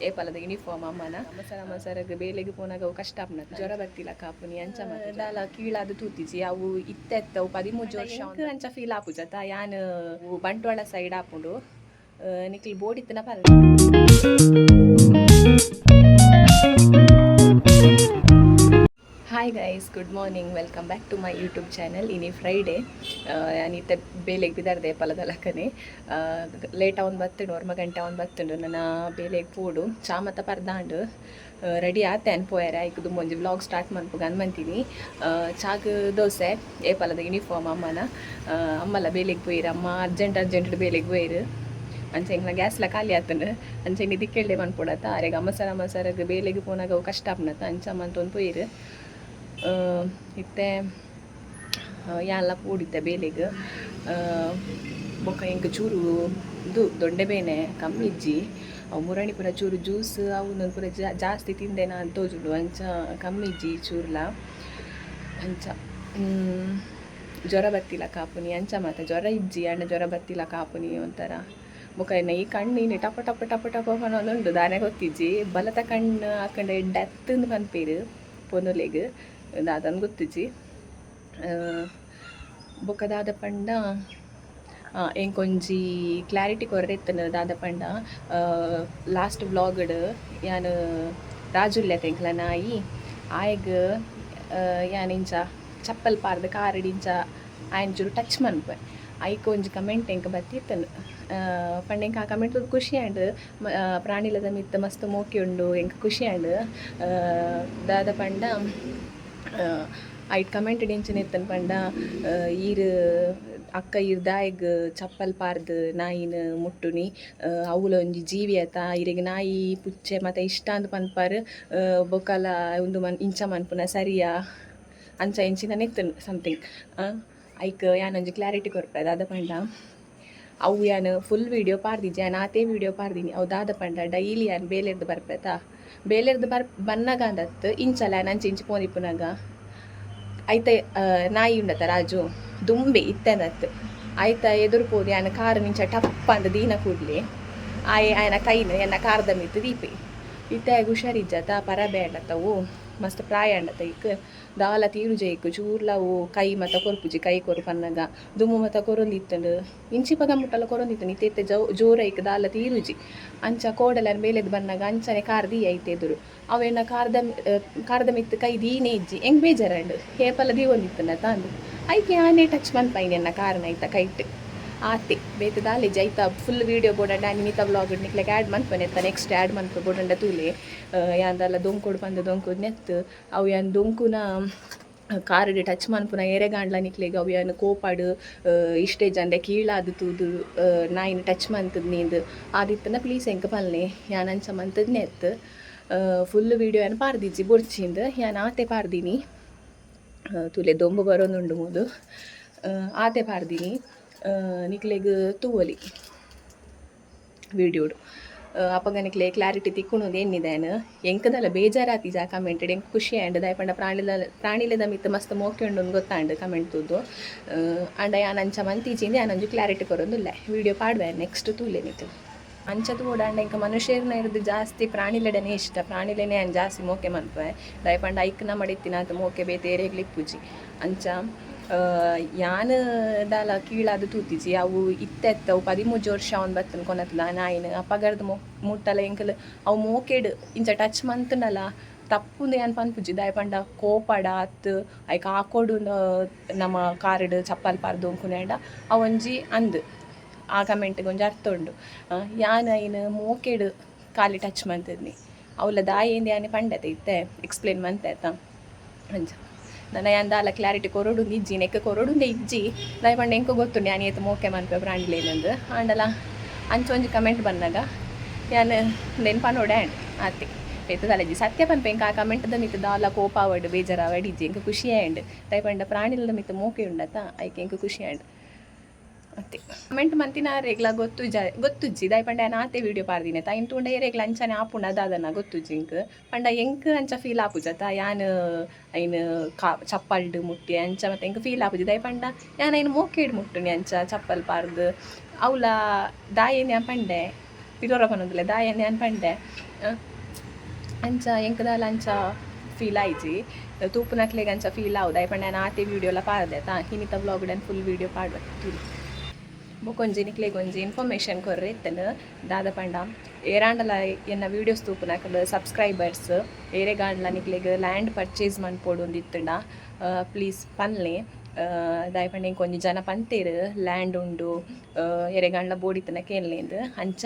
ಏಪಲದ uniform ಅಮ್ಮನ ಮಸರಗೆ ಬೇಲೆಗೆ ಪೋನಾಗ ಕಷ್ಟ ಆಪ್ನ ಜ್ವರ ಬರ್ತಿಲ್ಲ ಕಾಪುನಿ ಅಂಚ ದಾಲ ಕೀಳಾದ ತೂತಿಜಿ ಅವು ಇತ್ತೆತ್ತವು 13 ವರ್ಷ ಅಂಚ ಫೀಲ್ ಆಪುಜತ ಯಾನ್ ಬಂಟ್ವಾಳ ಸೈಡ್ ಆಪುಂಡು ನಿಕ್ಲಿ ಬೋರ್ಡ್ ಇತ್ತನ ಪಲ್ಲ. Hi guys, good morning, welcome back to my YouTube channel. ಇನಿ ಫ್ರೈಡೇ ಅನಿತ ಬೇಲೆಗೆ ಬಿದ್ದಾರ್ದೆ ಪಲದಲಕ್ಕನೆ ಲೇಟ್ ಅವನ್ ಬತ್ತುಂಡು 1 ಗಂಟೆ ಅವನ್ ಬತ್ತುಂಡು ನನ್ನ ಬೇಲೆಗೆ ಪೋಡು ಚಾಮತ ಪರ್ದಾಂಡು ರೆಡಿ ಆತೇನು ಪೋಯಾರ ಈಗ ದುಂಬೊಂಜಿ ವ್ಲಾಗ್ ಸ್ಟಾರ್ಟ್ ಮನ್ಪುಗ ಅನ್ಮಂತೀನಿ. ಚಾಗ್ ದೋಸೆ ಏಪಲದ ಯೂನಿಫಾರ್ಮ್ ಅಮ್ಮನ ಅಮ್ಮಲ ಬೇಲೆಗೆ ಪೋಯಿರು ಅಮ್ಮ ಅರ್ಜೆಂಟ್ ಬೇಲೆಗೆ ಪೋಯಿರು ಅಂಚೆ ಇಂಗ್ಲ ಗ್ಯಾಸ್ಲ ಖಾಲಿ ಆತಂಡು ಅಂಚೆ ಇಂಗಿ ದಿಕ್ಕೆಳ್ಳೆ ಮನ್ಪೊಡತ್ತ ಅರೆಗ ಅಮ್ಮಸರಗೆ ಬೇಲೆಗೆ ಪೋನಾಗ ಕಷ್ಟ ಆಪ್ನತ್ತ ಅಂಚಮ್ಮ ಅಂತ ಒಂದು ಪೋಯಿರು ಇತ್ತೆ ಯಾನ್ಲ ಪೂಡಿತ್ತೆ ಬೇಲೆಗೆ ಬೊಕ್ಕ ಇಂಕ ಚೂರು ಇದು ದೊಡ್ಡ ಬೇನೆ ಕಮ್ಮಿ ಇಜ್ಜಿ ಅವು ಮುರಣಿ ಪುರ ಚೂರು ಜ್ಯೂಸ್ ಅವು ನನ್ನ ಪುರ ಜಾಸ್ತಿ ತಿಂದೇನ ಅಂತ ತೋಜುಂಡು ಅಂಚ ಕಮ್ಮಿ ಇಜ್ಜಿ ಚೂರ್ಲ ಅಂಚ ಜ್ವರ ಬತ್ತಿಲ್ಲ ಕಾಪುನಿ ಅಂಚ ಮಾತ ಜ್ವರ ಇಜ್ಜಿ ಅಣ್ಣ ಜ್ವರ ಬತ್ತಿಲ್ಲ ಕಾಪುನಿ ಒಂಥರ ಮುಖ ಈ ಕಣ್ಣು ಟಪ ಟಪ ಟಪ ಟಪ ಅನ್ನೊಂದುಂಡು ದಾನೆ ಗೊತ್ತಿಜ್ಜಿ ಬಲತ ಕಣ್ಣು ಹಾಕೊಂಡೆ ಡೆತ್ತಂದು ಪನ್ಪೇರು ಪೊನುಲೆಗ್ ದಾದನ್ ಗೊತ್ತಿಜ್ಜಿ ಬೊಕ್ಕ ದಾದ ಪಂಡ ಎಂಕೊಂಜಿ ಕ್ಲಾರಿಟಿ ಕೊರ್ರೆತ್ತನ ದಾದ ಪಂಡ ಲಾಸ್ಟ್ ವ್ಲಾಗ್ಡ್ ಯಾನ್ ರಾಜುಲ್ಯ ತೆಂಕ್ಲ ನಾಯಿ ಆಯ್ಗ ಯಾನ್ ಇಂಚ ಚಪ್ಪಲ್ ಪಾರ್ದು ಕಾರಡಿಂಚ ಆಯ್ನ ಚೂರು ಟಚ್ ಮನ್ಪೆ ಐಕ್ ಒಂಜಿ ಕಮೆಂಟ್ ಎಂಕ ಬತ್ತಿತ್ತನು ಪಂಡ ಎಂಕ ಆ ಕಮೆಂಟ್ ಖುಷಿ ಆಂಡ್ ಪ್ರಾಣಿಲದ ಮಿತ್ತ ಮಸ್ತ್ ಮೋಕೆ ಉಂಡು ಎಂಕ ಖುಷಿ ಆಂಡ್ ದಾದ ಪಂಡ ಐಟ್ ಕಮೆಂಟ್ ಡಿಂಚನೆ ಇತ್ತನ್ ಪಂಡ ಈರ್ ಅಕ್ಕ ಇರ್ದಾಯಗ್ ಚಪ್ಪಲ್ ಪಾರ್ದು ನಾಯಿನ ಮುಟ್ಟುನಿ ಅವಳ ಒಂಜಿ ಜೀವಿ ಆತ ಇರೆಗ್ ನಾಯಿ ಪುಚ್ಚೆ ಮತ್ತು ಇಷ್ಟ ಅಂದ್ ಪನ್ಪಾರು ಬೊಕಲ ಒಂದು ಇಂಚ ಮನ್ಪುನ ಸರಿಯಾ ಅಂಚ ಇಂಚಿನ ಇತ್ತನು ಸಮಥಿಂಗ್ ಐಕ್ ಯಾನೊಂಜಿ ಕ್ಲಾರಿಟಿ ಕೊರ್ಪೆ ದಾದ ಪಂಡ ಅವು ಯಾನು ಫುಲ್ ವೀಡಿಯೋ ಪಾರ್ದಿಜ್ಜಿ ಯಾನು ಆತೇ ವೀಡಿಯೋ ಪಾರ್ದಿನಿ ಅವು ದಾದ ಪಂಡ ಡೈಲಿ ಯಾನು ಬೇಲೆರ್ದು ಬರ್ಪೇತಾ ಬೇಲೆರ್ದು ಬನ್ನಗ ಅಂದತ್ತು ಇಂಚಲ್ಲ ಯಾನು ಅಂಚೆ ಇಂಚು ಪೋನಿಪ್ಪುನಾಗ ಐತ ನಾಯಿ ಉಂಡತ ರಾಜು ದುಂಬೆ ಇತ್ತಂದತ್ತು ಆಯ್ತ ಎದುರು ಪೋದು ಯಾನ ಕಾರು ನಿಂಚ ಟಪ್ಪ ಅಂದ ದೀನ ಕೂಡ್ಲಿ ಆಯನ ಕೈನು ಎನ್ನ ಕಾರ್ದ ಮಿತ್ತು ದೀಪೆ ಇತ್ತಾಗ ಹುಷಾರಿಜ್ಜತ ಪರ ಬೇಡತ್ತವು ಮಸ್ತ್ ಪ್ರಾಯ ಅಂಡತ ಇಕ್ ದಾಲ ತೀರು ಜೈಕು ಚೂರ್ಲವು ಕೈ ಮತ ಕೊರ್ಪುಜಿ ಕೈ ಕೊರು ಪನ್ನಗ ದುಮ್ಮು ಮತ ಕೊರೊಂದಿತ್ತಂಡು ಇಂಚಿ ಪಗ ಮುಟ್ಟಲ್ಲ ಕೊರೊಂದಿತ್ತು ಇತ್ತೆ ಜೋರ ಐಕ್ ದಾಲ ತೀರುಜಿ ಅಂಚ ಕೋಡಲನ್ ಬೇಲೆದು ಬನ್ನಗ ಅಂಚನೆ ಕಾರ್ದಿ ಐತೆ ಎದುರು ಅವೆನ್ನ ಕಾರ್ದ ಮಿತ್ತು ಕೈ ದೀನೇ ಇಜ್ಜಿ ಹೆಂಗ್ ಬೇಜಾರಂಡು ಹೇಪಲ್ಲ ದೀವೊಂದಿತ್ತನ ತಂದು ಐಕೆ ಆನೆ ಟಚ್ ಮನ್ಪೈನೆ ಎನ್ನ ಕಾರಣ ಐತ ಕೈಟ್ ಆತೆ ಬೇತೆ ದಾಲೆ ಜೈತ ಫುಲ್ ವೀಡಿಯೋ ಬೋಡಂಡ ನಿಮಿತ ವ್ಲಾಗ್ ನಿಕ್ಲೆಗೆ ಆ್ಯಡ್ ಮನ್ಪನೆತ್ತ ನೆಕ್ಸ್ಟ್ ಆ್ಯಡ್ ಮನ್ಪ ಬೋಡಂಡ ತೂಲೆ ಯಾಂದಲ್ಲ ದೊಂಕೊಡು ಬಂದು ದೊಂಕುದು ನೆತ್ತು ಅವು ಯಾನ್ ದೊಂಕುನ ಕಾರಡಿ ಟಚ್ ಮನ್ಪುನ ಎರೆಗಾಂಡ್ಲ ನಿಕ್ಲೆಗೆ ಅವು ಯಾನು ಕೋಪಾಡು ಇಷ್ಟೇ ಜಂಡೆ ಕೀಳಾದು ತೂದು ನಾಯಿನ ಟಚ್ ಮಂತದ್ ನೀಂದು ಆದಿತ್ತನ ಪ್ಲೀಸ್ ಎಂಕ ಪಲ್ನೆ ಯಾನ್ ಅಂಚ ಮಂತದ್ ನೆತ್ತು ಫುಲ್ ವೀಡಿಯೋ ಏನು ಪಾರ್ದಿಜ್ಜಿ ಬೊರ್ಚಿಂದು ಯಾನ್ ಆತೆ ಪಾರ್ದಿನಿ ತುಲೆ ದೊಂಬು ಬರೋದುಂಡು ಮೂದು ಆತೆ ಪಾರ್ದಿನಿ ನಿಕ್ಲೆಗ್ ತೂವಲಿ ವೀಡಿಯೋಡು ಅಪ್ಪಗ ನಿಕ್ಲೆ ಕ್ಲಾರಿಟಿ ತಿಕ್ಕುಣದು ಏನಿದೇನು ಎಂಕದಲ್ಲ ಬೇಜಾರಾತಿ ಜಾ ಕಮೆಂಟೆಡ್ ಎಂಕ್ ಖುಷಿ ಆ್ಯಂಡ್ ದಾಯಪಂಡ ಪ್ರಾಣಿಲದ ಮಿತ್ತ ಮಸ್ತ್ ಮೋಕೆ ಉಂಡು ಗೊತ್ತಾಂಡು ಕಮೆಂಟ್ ತೂದು ಅಂಡ ಯಾನ್ ಅಂಚ ಮಂತೀಚಿಂದ ಯಾನೊಂಜು ಕ್ಲಾರಿಟಿ ಕೊರೊಂದುಲ್ಲ ವೀಡಿಯೋ ಪಾಡ್ವೆ ನೆಕ್ಸ್ಟ್ ತೂಲೆ ನಿಕ್ಲು ಅಂಚದು ಕೂಡ ಅಂಡ ಇಂಕ ಮನುಷ್ಯರನ್ನ ಇರೋದು ಜಾಸ್ತಿ ಪ್ರಾಣಿಲೆಡನೆ ಇಷ್ಟ ಪ್ರಾಣಿಲೇನೆ ಅನ್ ಜಾಸ್ತಿ ಮೋಕೆ ಮನ್ಪೆ ದಾಯಪಂಡ ಐಕ್ನ ಮಾಡಿತ್ತಿನ ಅಂತ ಮೋಕೆ ಬೇತೆ ಏರೆಗ್ಲಿಕ್ ಪೂಜಿ ಅಂಚ ಯಾನ್ ದಾಲ ಕೀಳಾದ ತೂತಿಜಿ ಅವು ಇತ್ತೆತ್ತವು 13 ವರ್ಷ ಅವನ್ ಬತ್ತನ್ ಕೊನತ್ಲ ನಾಯಿನ ಅಪ್ಪಗರ್ದು ಮುಟ್ಟಲ ಎಂಕಲ್ ಅವು ಮೋಕೆಡ್ ಇಂಚ ಟಚ್ ಮಂತನಲ್ಲ ತಪ್ಪುಂದು ಯಾನ್ ಪನ್ಪುಜಿ ದಾಯಪಂಡ ಕೋಪಡ ಅತ್ತು ಐಕ ಹಾಕೋಡು ನಮ್ಮ ಕಾರಡ್ ಚಪ್ಪಲ್ ಪಾರ್ದು ಅಂಕುನೇಂಡ ಅವೊಂಜಿ ಅಂದ್ ಆ ಕಮೆಂಟ್ಗೆ ಒಂಜಿ ಅರ್ಥ ಉಂಡು ಯಾನ್ ಐನ್ ಮೋಕೆಡ್ ಕಾಲಿ ಟಚ್ ಮಂತದ್ನಿ ಅವಳ ದಾಯಿಂದ ಯಾನೆ ಪಂಡತೆ ಇತ್ತೆ ಎಕ್ಸ್ಪ್ಲೇನ್ ಮಂತಾಯ್ತ ಅಂಚ ನನ್ನ ಯಾನ್ ದಾಲ ಕ್ಲಾರಿಟಿ ಕೊರೊಡುಂದು ಇಜ್ಜಿ ನೆಕ್ಕ ಕೊರೊಡುಂದೆ ಇಜ್ಜಿ ದಾಯಪಂಡ ಎಂಕ ಗೊತ್ತುಂಡು ಯಾನ್ ಏತು ಮೋಕೆ ಮನ್ಪೆ ಪ್ರಾಣಿಲೇನಂದು ಆಂಡಲ ಅಂಚ ಒಂಜಿ ಕಮೆಂಟ್ ಬಂದಾಗ ಯಾನ್ ನೆನ್ಪನೋಡೆ ಆ್ಯಂಡ್ ಆತೆ ಬೇತದಲ್ಲಜ್ಜಿ ಸತ್ಯ ಪನ್ಪೆ ಎಂಕ ಆ ಕಮೆಂಟ್ದ ಮಿತ್ತು ದಾಲ ಕೋಪಾವಡ್ ಬೇಜಾರಾವಡ್ ಇಜ್ಜಿ ಎಂಕ ಖುಷಿ ಆ್ಯಂಡ್ ದಾಯಪಂಡ ಪ್ರಾಣಿಲದ ಮಿತ್ತು ಮೋಕೆ ಉಂಡತ ಐಕೆ ಎಂಕ ಖುಷಿ ಆ್ಯಂಡ್ ಮತ್ತೆ ಕಮೆಂಟ್ ಮಂತಿನ ರೇಗ್ಲ ಗೊತ್ತುಜ್ಜಿ ದಾಯಪಂಡ ಯಾನ್ ಆತೆ ವೀಡಿಯೋ ಪಾರ್ದಿನೆ ತ ಇಂತುಂಡ ಏರೆಗ್ಲ ಅಂಚನೆ ಆಪುಂಡ ಅದಾದನ ಗೊತ್ತುಜ್ಜಿ ಇಂಕ್ ಪಂಡ ಎಂಕ್ ಅಂಚ ಫೀಲ್ ಆಪುಜತ ಯಾನ್ ಐನ್ ಚಪ್ಪಲ್ಡ್ ಮುಟ್ಟಿ ಅಂಚ ಮತ್ತೆ ಎಂಕ್ ಫೀಲ್ ಆಪುಜಿ ದಾಯಪಂಡ ಯಾನ್ ಐನ್ ಮೋಕೆಡ್ ಮುಟ್ಟುನಿ ಅಂಚ ಚಪ್ಪಲ್ ಪಾರ್ದು ಅವಳ ದಾಯೇನ್ ಯಾನ್ ಪಂಡೆ ಪಿಟೋರ ಪನೊಂದುಲ್ಲೆ ದಾಯನೆ ಅನ್ ಪಂಡೆ ಅಂಚ ಎಂಕದಾಲ ಅಂಚ ಫೀಲ್ ಆಯ್ಜಿ ತೂಪುನಕ್ಲೆಗ್ ಅಂಚ ಫೀಲ್ ಆವು ದಾಯ್ ಪಂಡ ನಾನು ಆತೆ ವೀಡಿಯೋಲ ಪಾಡ್ದೆ ಹಿನಿತ ವ್ಲಾಗ್ಡನ್ ಫುಲ್ ವೀಡಿಯೋ ಪಾಡ್ಬೇಕು ಬೊಕೊಂಜಿ ನಿಕ್ಲೆಗೊಂಜಿ ಇನ್ಫಾರ್ಮೇಷನ್ ಕೊರ್ರೆ ಇತ್ತನು ದಾದ ಪಂಡ ಏರಾಂಡಲ ಎನ್ನ ವೀಡಿಯೋಸ್ ತೂಪುನಕಲು ಸಬ್ಸ್ಕ್ರೈಬರ್ಸ್ ಏರೆಗಾಂಡ್ಲ ನಿಕ್ಲೆಗ್ ಲ್ಯಾಂಡ್ ಪರ್ಚೇಸ್ ಮನ್ಪೋಡು ಒಂದಿತ್ತುಂಡ ಪ್ಲೀಸ್ ಪನ್ಲೆ ದಾಯ್ ಪಂಡ ಕೊಂಜಿ ಜನ ಪಂತೇರು ಲ್ಯಾಂಡ್ ಉಂಡು ಎರೆಗಾಂಡ್ಲ ಬೋಡಿತ್ತನ ಕೇನ್ಲೇಂದು ಅಂಚ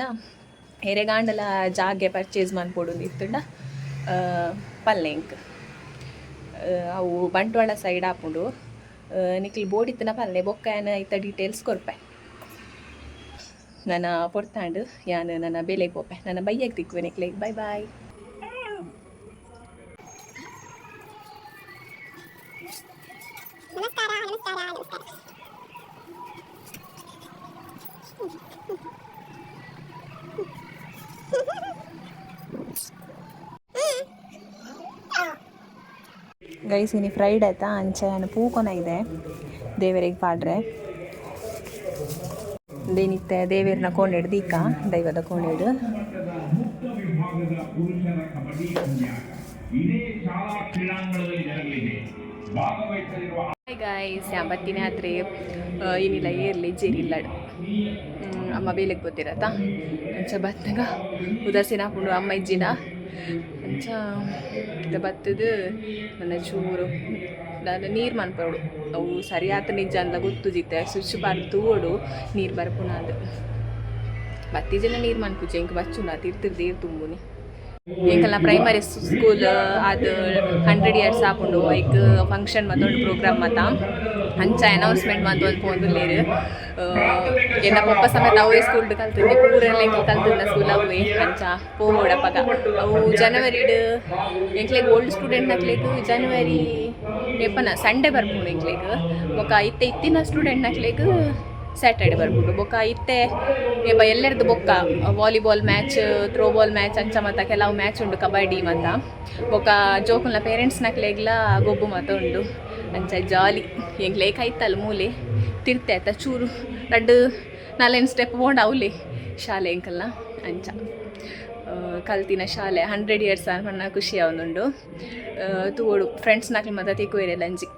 ಎರೆಗಾಂಡಲ ಜಾಗೆ ಪರ್ಚೇಸ್ ಮನ್ಪೋಡು ಒಂದಿತ್ತುಂಡ ಪಲ್ಲೆಂಕ್ ಅವು ಬಂಟ್ವಾಳ ಸೈಡ್ ಆಪುಂಡು ನಿಕ್ಲಿ ಬೋಡಿತ್ತನ ಪಲ್ಲೆ ಬೊಕ್ಕ ಐತ ಡೀಟೇಲ್ಸ್ ಕೊರ್ಪೆ ನನ್ನ ಪೊರ್ತಾಂಡು ಯಾನು ನನ್ನ ಬೇಲೆಗೆ ಹೋಪೆ ನನ್ನ ಬೈಯಕ್ಕೆ ತಿಕ್ಕುವೆ ನಿಕ್ಲೆಗ್ ಬಾಯ್ ಬಾಯ್. ಗೈಸ್ ಇನಿ ಫ್ರೈಡ್ ಆಯ್ತಾ ಅಂಚೆ ನಾನು ಪೂಕೊನ ಇದೆ ದೇವರಿಗೆ ಪಾಡ್ರೆ ದೇನಿತ್ತೆ ದೇವೇರ್ನ ಕೋಣೆಡು ದೀಕ ದೈವದ ಕೋಣೆಡು ಗೈಸ್ ಬತ್ತಿನ ಆದ್ರೆ ಏನಿಲ್ಲ ಏರ್ಲಿ ಜೇರಿಲ್ಲ ಅಮ್ಮ ಬೇಲೆಗೆ ಗೊತ್ತಿರತ್ತಾ ಅಂಚ ಬತ್ತಾಗ ಉದಾಸೀನ ಹಾಕೊಂಡು ಅಮ್ಮ ಇಜ್ಜಿನ ಅಂಚ ಬತ್ತದು ನನ್ನ ಚೂರು ನಾನು ನೀರು ಮನ್ಪಡು ಅವು ಸರಿಯಾದ ನಿಜ ಅಂತ ಗೊತ್ತುಜಿತ್ತೆ ಸ್ವಿಚ್ ಬರ್ದು ಓಡು ನೀರು ಬರ್ಪುನ ಅದು ಬತ್ತಿ ಜನ ನೀರು ಮನ್ಪುಜೆ ಇಂಕ ಬಚ್ಚುಂಡ ತಿರ್ತಿರ್ದೇವ್ ತುಂಬುನಿ ಎಂಕಲ್ನ ಪ್ರೈಮರಿ ಸ್ಕೂಲ್ ಅದು 100 years ಆಪುಂಡು ಐಕ್ ಫಂಕ್ಷನ್ ಮತ್ತೊಂದು ಪ್ರೋಗ್ರಾಮ್ ಮತ್ತ ಅಂಚ ಅನೌನ್ಸ್ಮೆಂಟ್ ಮಂತ್ ಒಂದು ಪೋಂದುಲ್ಲೇರು ಎನ್ನ ಪಪ್ಪ ಸಮೇತ ಅವೇ ಸ್ಕೂಲ್ಡ್ ಕಲ್ತಿದ್ದೆ ಪೂರೆಲ್ಲ ಎಂಕ್ಲೆ ಕಲ್ತಿದ್ದ ಸ್ಕೂಲ್ ಅವೇ ಅಂಚ ಪೋಡಪ್ಪಗ ಅವು ಜನವರಿಡ್ ಎಂಕ್ಲೆಗ್ ಓಲ್ಡ್ ಸ್ಟೂಡೆಂಟ್ ನಕ್ಲೆಗ್ ಜನವರಿ ಎಪ್ಪನ ಸಂಡೇ ಬರ್ಪುಂಡು ಎಂಕ್ಲೆಗ್ ಬೊಕ ಇತ್ತಿನ ಸ್ಟೂಡೆಂಟ್ ನಕ್ಲೆಗ್ ಸ್ಯಾಟರ್ಡೆ ಬರ್ಬೋದು ಬೊಕ್ಕ ಇತ್ತೆ ಎಲ್ಲರದ್ದು ಬೊಕ್ಕ ವಾಲಿಬಾಲ್ ಮ್ಯಾಚ್ ಥ್ರೋಬಾಲ್ ಮ್ಯಾಚ್ ಅಂಚ ಮತ್ತು ಕೆಲವು ಮ್ಯಾಚ್ ಉಂಡು ಕಬಡ್ಡಿ ಮತ್ತು ಬೊಕ್ಕ ಜೋಕುಲ್ನ ಪೇರೆಂಟ್ಸ್ ನಕ್ಲೆಗ್ಲ ಗೊಬ್ಬು ಮತ್ತು ಉಂಡು ಅಂಚ ಜಾಲಿ ಎಂಗ್ಲೇಕ್ ಐತಲ್ಲ ಮೂಲೆ ತಿರ್ತೆ ಆಯ್ತಾ ಚೂರು 2-4 ಸ್ಟೆಪ್ ಹೋಂಡ ಅವಲೆ ಶಾಲೆ ಎಂಕಲ್ನ ಅಂಚ ಕಲ್ತಿನ ಶಾಲೆ 100 years ಅನ್ನ ಖುಷಿ ಅವನುಂಡು ತೂಡು ಫ್ರೆಂಡ್ಸ್ ನಕ್ಲಿ ಮತ್ತು ತಿಕ್ಕುವೇರೆಲ್ಲ ಅಂಜಿ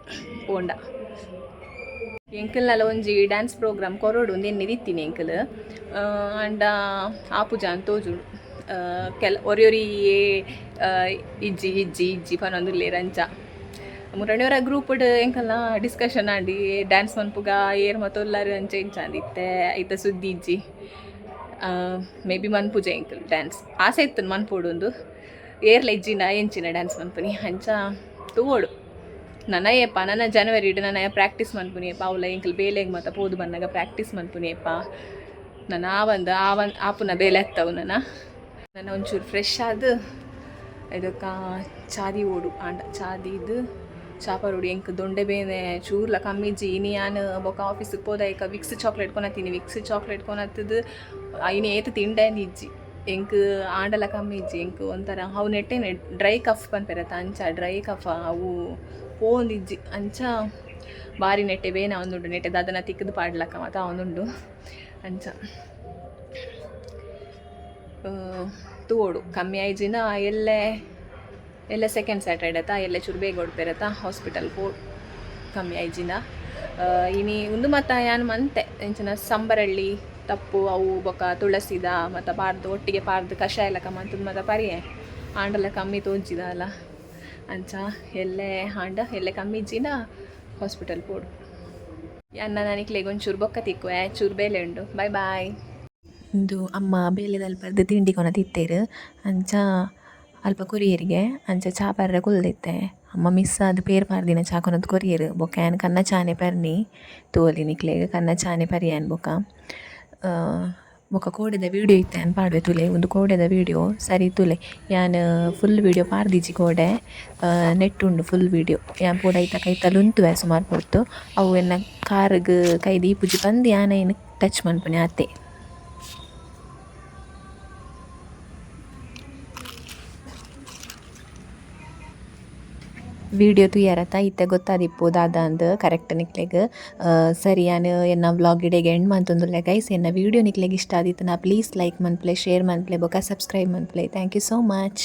ಹೋಂಡ ಎಂಕಲ್ನಲ್ಲ ಒಂಜಿ ಡ್ಯಾನ್ಸ್ ಪ್ರೋಗ್ರಾಮ್ ಕೊರೋಡು ಒಂದು ಎನ್ನಿದಿತ್ತೀನಿ ಎಂಕಲ್ ಅಂಡ ಆಪುಜ ಅಂತ ತೋಜುಡು ಒರಿಯೊರಿ ಇಜ್ಜಿ ಪನೊಂದುಲ್ಲೇರ್ ಅಂಚ ಮುರಣಿಯವರ ಗ್ರೂಪ್ಡ್ ಎಂಕಲ್ನ ಡಿಸ್ಕಷನ್ ಆಡಿ ಡ್ಯಾನ್ಸ್ ಮನ್ಪುಗ ಏರ್ ಮತ್ತೊಲ್ಲಾರು ಅಂಚೆ ಇಂಚಾಂದಿತ್ತೆ ಐತ ಸುದ್ದಿ ಇಜ್ಜಿ ಮೇ ಬಿ ಮನ್ಪುಜೆ ಎಂಕಲ್ ಡ್ಯಾನ್ಸ್ ಆಸೆ ಇತ್ತು ಮನ್ಪೋಡು ಒಂದು ಏರ್ಲ ಇಜ್ಜಿನ ಎಂಚಿನ ಡ್ಯಾನ್ಸ್ ಮನ್ಪುನಿ ಅಂಚ ತೂವೋಡು ನನ್ನ ಜನವರಿ ಇಡು ನನ್ನ ಪ್ರಾಕ್ಟೀಸ್ ಮನ್ಪುನಿಯಪ್ಪ ಅವಳ ಎಂಕಲ್ ಬೇಲೆಗೆ ಮತ್ತು ಪೋದು ಬಂದಾಗ ಪ್ರಾಕ್ಟೀಸ್ ಮನ್ಪುನಿಯಪ್ಪ ನಾನು ಆಪುನ ಬೇಲೆ ಹತ್ತವು ನನ್ನ ಒಂಚೂರು ಫ್ರೆಶ್ ಆದ ಇದಕ್ಕೆ ಚಾದಿ ಓಡು ಆಂಡ ಚಾದಿದು ಚಾಪರೋಡು ಎಂಕ್ ದೊಂಡೆ ಬೇನೆ ಚೂರ್ಲ ಕಮ್ಮಿಜ್ಜಿ ಇನಿ ನಾನು ಬೊಕ್ಕ ಆಫೀಸಿಗೆ ಹೋದ ಈಗ ವಿಕ್ಸ್ ಚಾಕ್ಲೇಟ್ ಕೊನತ್ತೀನಿ ವಿಕ್ಸ್ ಚಾಕ್ಲೇಟ್ ಕೊನತ್ತದು ಇನ್ನು ಏತು ತಿಂಡೆ ಇಜ್ಜಿ ಎಂಕ್ ಆಂಡಲ ಕಮ್ಮಿ ಇಜ್ಜಿ ಎಂಕ್ ಒಂಥರ ಅವು ನೆಟ್ಟೇನೆ ಡ್ರೈ ಕಫ್ ಪನ್ಪೆರತ್ತ ಅಂಚ ಡ್ರೈ ಕಫ ಅವು ಪೋಂದಿಜ್ಜಿ ಅಂಚ ಬಾರಿ ನೆಟ್ಟೆ ಬೇನ ಅವನುಂಡು ನೆಟ್ಟೆ ಅದನ್ನು ತಿಕ್ಕದು ಪಾಡ್ಲಕ್ಕ ಮತ್ತು ಅವನುಂಡು ಅಂಚ ತೂಡು ಕಮ್ಮಿ ಆಯ್ಜಿನ ಎಲ್ಲೇ ಸೆಕೆಂಡ್ ಸ್ಯಾಟರ್ಡೆ ಆಯ್ತಾ ಎಲ್ಲೇ ಚೂರು ಬೇಗ ಹೊಡ್ಪೇರತ್ತ ಹಾಸ್ಪಿಟಲ್ ಕಮ್ಮಿ ಆಯ್ಜಿನ ಇನಿ ಒಂದು ಮತ್ತು ಯಾನು ಮಂತೆ ಎಂಚಿನ ಸಂಬರಳ್ಳಿ ತಪ್ಪು ಅವು ಬೊಕ್ಕ ತುಳಸಿದ ಮತ್ತು ಪಾರ್ದು ಒಟ್ಟಿಗೆ ಪಾರ್ದು ಕಷಾಯ ಎಲ್ಲ ಕಮ್ಮಂತದ ಮತ್ತು ಪರಿಯೆ ಆಂಡಲ್ಲ ಕಮ್ಮಿ ತೋಂಚಿದ ಅಲ್ಲ ಅಂಚ ಎಲ್ಲೇ ಕಮ್ಮಿ ಇಜ್ಜಿನ ಹಾಸ್ಪಿಟಲ್ ಪೋಡು ಅನ್ನ ನನಗೆ ಒಂಚೂರು ಬೊಕ್ಕ ತಿಕ್ಕುವೆ ಚೂರು ಬೇಲೆ ಉಂಡು ಬಾಯ್ ಬಾಯ್. ಇಂದು ಅಮ್ಮ ಬೇಲೆದಲ್ಲಿ ಬರ್ದು ತಿಂಡಿ ಕೊನ ತಿತ್ತೇರು ಅಂಚ ಅಲ್ಪ ಕೊರಿಯರಿಗೆ ಅಂಚ ಚಾ ಪರ್ರೆ ಕುಲ್ದಿತ್ತೆ ಅಮ್ಮ ಮಿಸ್ ಆದ ಪೇರು ಪಾರ್ದಿನ ಚಾ ಕೊನದು ಕೊರಿಯರು ಬೊಕ್ಕ ಏನು ಕನ್ನ ಚಾನೆ ಪರ್ನಿ ತೋಲಿ ನಿಕ್ಲೆಗೆ ಕನ್ನ ಚಾನೆ ಪರಿಯನ್ ಬೊಕ್ಕ ಕೋಡೆದ ವೀಡಿಯೋ ಇತ್ತೆ ಅನ್ ಪಾಡ್ವೆ ತುಲೆ ಒಂದು ಕೋಡೆದ ವೀಡಿಯೋ ಸರಿ ತುಲೆ ಯಾನ್ ಫುಲ್ ವೀಡಿಯೋ ಪಾರ್ದಿಜಿ ಕೋಡೆ ನೆಟ್ ಉಂಡು ಫುಲ್ ವೀಡಿಯೋ ಯಾನ್ ಪೂರ ಐತ ಕೈತಲು ಉಂತುವೆ ಸುಮಾರು ಕೊಡ್ತು ಅವು ಎನ್ನ ಕಾರ್ಗ್ ಕೈ ದೀಪುಜಿ ಬಂದು ಯಾನ ಏನು ಟಚ್ ಮನ್ಪುನೆ ಅತ್ತೆ. ವಿಡಿಯೋ ತುಯ್ಯಾರತ್ತ ಇತ್ತೆ ಗೊತ್ತಾದಿಪ್ಪು ದಾದಂದು ಕರೆಕ್ಟ್ ನಿಕ್ಲೆಗ್ ಸರಿ ಯಾನು ಎನ್ನ ವ್ಲಾಗ್ ಇಡೆಗೆ ಎಂಡ್ ಮಂತೊಂದುಲ್ಲೆ ಗೈಸ್ ಎನ್ನ ವಿಡಿಯೋ ನಿಕ್ಲೆಗ್ ಇಷ್ಟ ಆದಿತ್ತನ ಪ್ಲೀಸ್ ಲೈಕ್ ಮನ್ಪ್ಲೆ ಶೇರ್ ಮನ್ಪ್ಲೆ ಬೊಕ ಸಬ್ಸ್ಕ್ರೈಬ್ ಮನ್ಪ್ಲೆ ಥ್ಯಾಂಕ್ ಯು ಸೋ ಮಚ್.